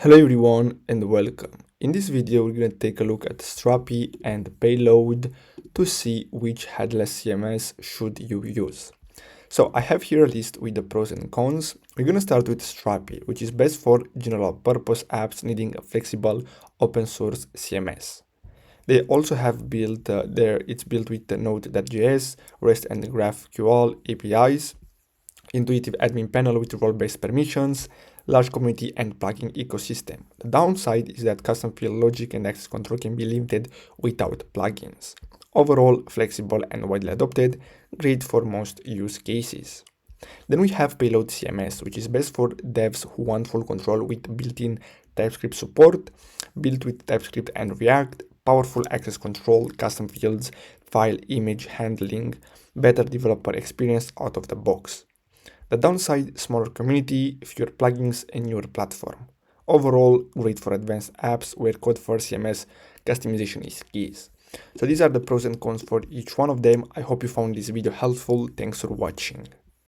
Hello everyone and welcome. In this video we're going to take a look at STRAPI and Payload to see which headless CMS should you use. So I have here a list with the pros and cons. We're going to start with STRAPI, which is best for general purpose apps needing a flexible open source CMS. They also have built it's built with the Node.js, REST and GraphQL APIs, intuitive admin panel with role-based permissions, large community and plugin ecosystem. The downside is that custom field logic and access control can be limited without plugins. Overall, flexible and widely adopted, great for most use cases. Then we have Payload CMS, which is best for devs who want full control with built-in TypeScript support, built with TypeScript and React, powerful access control, custom fields, file image handling, better developer experience out of the box. The downside, smaller community, fewer plugins, and newer platform. Overall, great for advanced apps where code for CMS customization is key. So these are the pros and cons for each one of them. I hope you found this video helpful. Thanks for watching.